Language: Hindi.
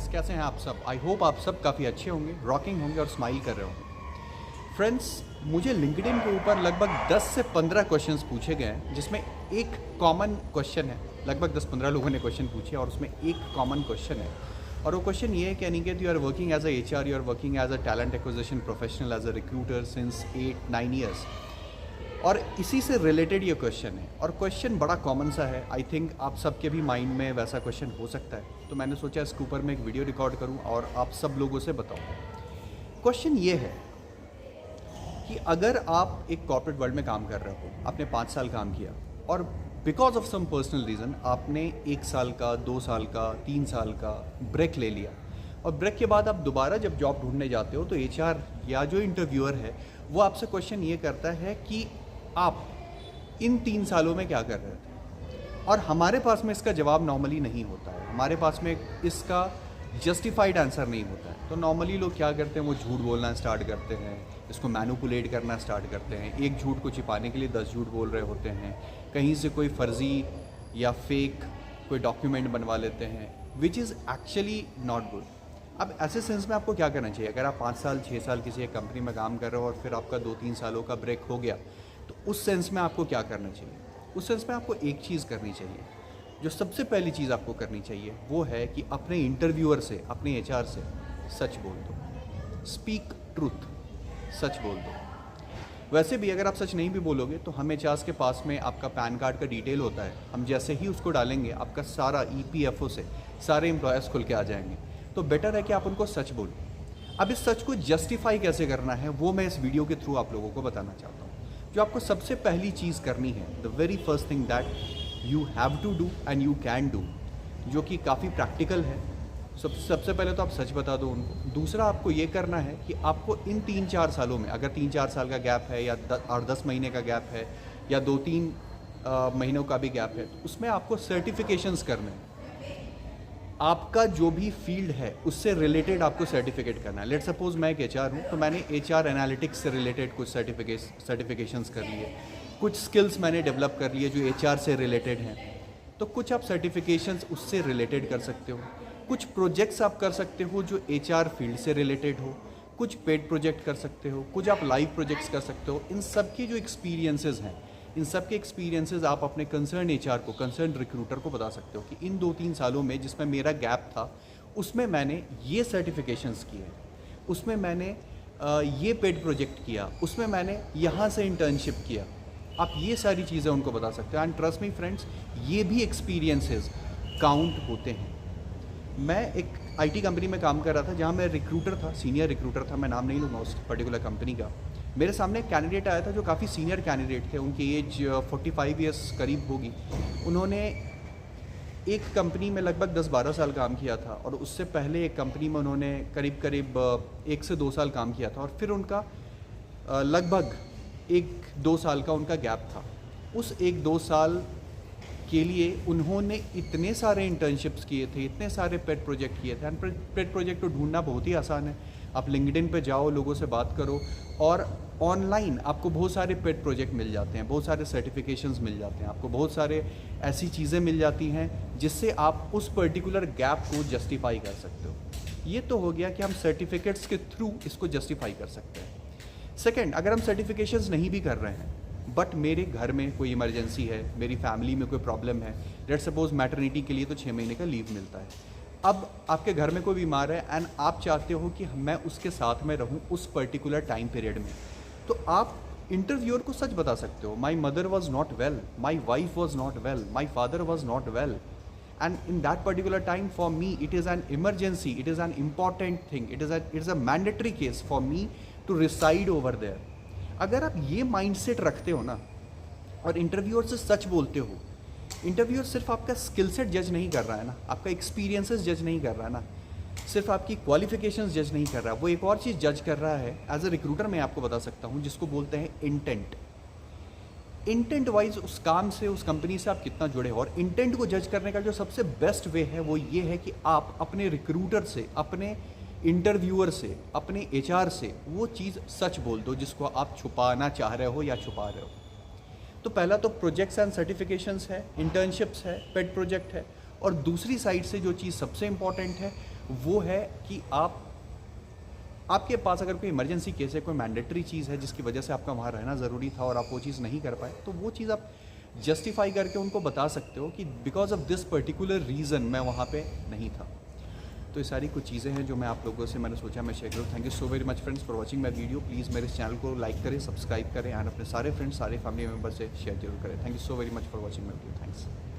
फ्रेंड्स, कैसे हैं आप सब? आई होप आप सब काफ़ी अच्छे होंगे, रॉकिंग होंगे और स्माइल कर रहे होंगे। फ्रेंड्स, मुझे लिंक्डइन के ऊपर लगभग 10 से 15 क्वेश्चंस पूछे गए हैं, जिसमें एक कॉमन क्वेश्चन है। लगभग 10-15 लोगों ने क्वेश्चन पूछे और उसमें एक कॉमन क्वेश्चन है, और वो क्वेश्चन ये है कि Aniket, you are working as a HR, you are working as a talent acquisition professional, as a recruiter since 8-9 years. और इसी से रिलेटेड ये क्वेश्चन है, और क्वेश्चन बड़ा कॉमन सा है। आई थिंक आप सबके भी माइंड में वैसा क्वेश्चन हो सकता है, तो मैंने सोचा इसके ऊपर मैं एक वीडियो रिकॉर्ड करूं और आप सब लोगों से बताऊं। क्वेश्चन ये है कि अगर आप एक कॉर्पोरेट वर्ल्ड में काम कर रहे हो, आपने 5 साल काम किया और because of some personal reason आपने 1 साल का, 2 साल का, 3 साल का ब्रेक ले लिया, और ब्रेक के बाद आप दोबारा जब जॉब ढूंढने जाते हो तो HR या जो इंटरव्यूअर है वो आपसे क्वेश्चन ये करता है कि आप इन 3 सालों में क्या कर रहे थे। और हमारे पास में इसका जवाब नॉर्मली नहीं होता है, हमारे पास में इसका जस्टिफाइड आंसर नहीं होता है। तो नॉर्मली लोग क्या करते हैं, वो झूठ बोलना स्टार्ट करते हैं, इसको मैनिपुलेट करना स्टार्ट करते हैं। एक झूठ को छिपाने के लिए 10 झूठ बोल रहे होते हैं, कहीं से कोई फर्जी या फेक कोई डॉक्यूमेंट बनवा लेते हैं, which is actually not good. अब ऐसे सेंस में आपको क्या करना चाहिए? अगर आप 5 साल 6 साल किसी एक कंपनी में काम कर रहे हो और फिर आपका 2-3 सालों का ब्रेक हो गया, तो उस सेंस में आपको क्या करना चाहिए? उस सेंस में आपको एक चीज़ करनी चाहिए। जो सबसे पहली चीज़ आपको करनी चाहिए वो है कि अपने इंटरव्यूअर से, अपने HR से सच बोल दो। स्पीक ट्रूथ, सच बोल दो। वैसे भी अगर आप सच नहीं भी बोलोगे तो हम HR के पास में आपका पैन कार्ड का डिटेल होता है, हम जैसे ही उसको डालेंगे आपका सारा EPFO से सारे एम्प्लॉयर्स खुल के आ जाएंगे। तो बेटर है कि आप उनको सच बोलो। अब इस सच को जस्टिफाई कैसे करना है वो मैं इस वीडियो के थ्रू आप लोगों को बताना चाहता हूँ। जो आपको सबसे पहली चीज़ करनी है, the very first thing that you have to do and you can do, जो कि काफ़ी प्रैक्टिकल है। सबसे पहले तो आप सच बता दो उनको। दूसरा आपको ये करना है कि आपको इन 3-4 सालों में, अगर 3-4 साल का गैप है या 8-10 महीने का गैप है या 2-3 महीनों का भी गैप है, तो उसमें आपको सर्टिफिकेशंस करने हैं। आपका जो भी फील्ड है उससे रिलेटेड आपको सर्टिफिकेट करना है। लेट सपोज मैं एक HR हूँ, तो मैंने HR एनालिटिक्स से रिलेटेड कुछ सर्टिफिकेशंस कर लिए, कुछ स्किल्स मैंने डेवलप कर लिए जो HR से रिलेटेड हैं। तो कुछ आप सर्टिफिकेशंस उससे रिलेटेड कर सकते हो, कुछ प्रोजेक्ट्स आप कर सकते हो जो HR फील्ड से रिलेटेड हो, कुछ पेड प्रोजेक्ट कर सकते हो, कुछ आप लाइव प्रोजेक्ट्स कर सकते हो। इन सब के जो एक्सपीरियंसेस हैं, इन सब के एक्सपीरियंसेस आप अपने कंसर्न HR को, कंसर्न रिक्रूटर को बता सकते हो कि इन 2-3 सालों में जिसमें मेरा गैप था उसमें मैंने ये सर्टिफिकेशंस किए, उसमें मैंने ये पेड प्रोजेक्ट किया, उसमें मैंने यहाँ से इंटर्नशिप किया। आप ये सारी चीज़ें उनको बता सकते हो। एंड ट्रस्ट मी फ्रेंड्स, ये भी एक्सपीरियंसेस काउंट होते हैं। मैं एक IT कंपनी में काम कर रहा था जहाँ मैं रिक्रूटर था, सीनियर रिक्रूटर था, मैं नाम नहीं लूँगा उस पर्टिकुलर कंपनी का। मेरे सामने एक कैंडिडेट आया था जो काफ़ी सीनियर कैंडिडेट थे, उनकी एज 45 ईयर्स करीब होगी। उन्होंने एक कंपनी में लगभग 10-12 साल काम किया था, और उससे पहले एक कंपनी में उन्होंने करीब 1 से 2 साल काम किया था, और फिर उनका लगभग 1-2 साल का उनका गैप था। उस 1-2 साल के लिए उन्होंने इतने सारे इंटर्नशिप्स किए थे, इतने सारे पेड प्रोजेक्ट किए थे। एंड पेड प्रोजेक्ट तो ढूंढना बहुत ही आसान है। आप लिंक्डइन पे जाओ, लोगों से बात करो, और ऑनलाइन आपको बहुत सारे पेड प्रोजेक्ट मिल जाते हैं, बहुत सारे सर्टिफिकेशंस मिल जाते हैं, आपको बहुत सारे ऐसी चीज़ें मिल जाती हैं जिससे आप उस पर्टिकुलर गैप को जस्टिफाई कर सकते हो। ये तो हो गया कि हम सर्टिफिकेट्स के थ्रू इसको जस्टिफाई कर सकते हैं। सेकेंड, अगर हम सर्टिफिकेशंस नहीं भी कर रहे हैं बट मेरे घर में कोई इमरजेंसी है, मेरी फैमिली में कोई प्रॉब्लम है, लेट सपोज मैटरनिटी के लिए तो 6 महीने का लीव मिलता है। अब आपके घर में कोई बीमार है एंड आप चाहते हो कि मैं उसके साथ में रहूं उस पर्टिकुलर टाइम पीरियड में, तो आप इंटरव्यूअर को सच बता सकते हो, my mother was not well, my wife was not well, my father was not well, and in that particular time for me it is an emergency, it is an important thing, it is a mandatory case for me to reside over there. अगर आप ये माइंडसेट रखते हो ना, और इंटरव्यूअर से सच बोलते हो, इंटरव्यूअर सिर्फ आपका स्किल सेट जज नहीं कर रहा है ना, आपका एक्सपीरियंसेस जज नहीं कर रहा है ना, सिर्फ आपकी क्वालिफिकेशंस जज नहीं कर रहा, वो एक और चीज़ जज कर रहा है। एज अ रिक्रूटर मैं आपको बता सकता हूँ, जिसको बोलते हैं इंटेंट। इंटेंट वाइज उस काम से, उस कंपनी से आप कितना जुड़े हो। और इंटेंट को जज करने का जो सबसे बेस्ट वे है वो ये है कि आप अपने रिक्रूटर से, अपने इंटरव्यूअर से, अपने HR से वो चीज़ सच बोल दो जिसको आप छुपाना चाह रहे हो या छुपा रहे हो। तो पहला तो प्रोजेक्ट्स एंड सर्टिफिकेशंस है, इंटर्नशिप्स है, पेड प्रोजेक्ट है, और दूसरी साइड से जो चीज़ सबसे इम्पॉर्टेंट है वो है कि आपके पास अगर कोई इमरजेंसी केस है, कोई मैंडेटरी चीज़ है जिसकी वजह से आपका वहाँ रहना ज़रूरी था और आप वो चीज़ नहीं कर पाए, तो वो चीज़ आप जस्टिफाई करके उनको बता सकते हो कि because of this particular reason मैं वहाँ पे नहीं था। तो ये सारी कुछ चीज़ें हैं जो मैं आप लोगों से मैंने सोचा मैं शेयर करूँ। Thank you so very much friends for watching my video. Please मेरे इस चैनल को लाइक करें, सब्सक्राइब करें एंड अपने सारे फ्रेंड्स, सारे फैमिली मेम्बर से शेयर जरूर करें। Thank you so very much for watching my video. Thanks.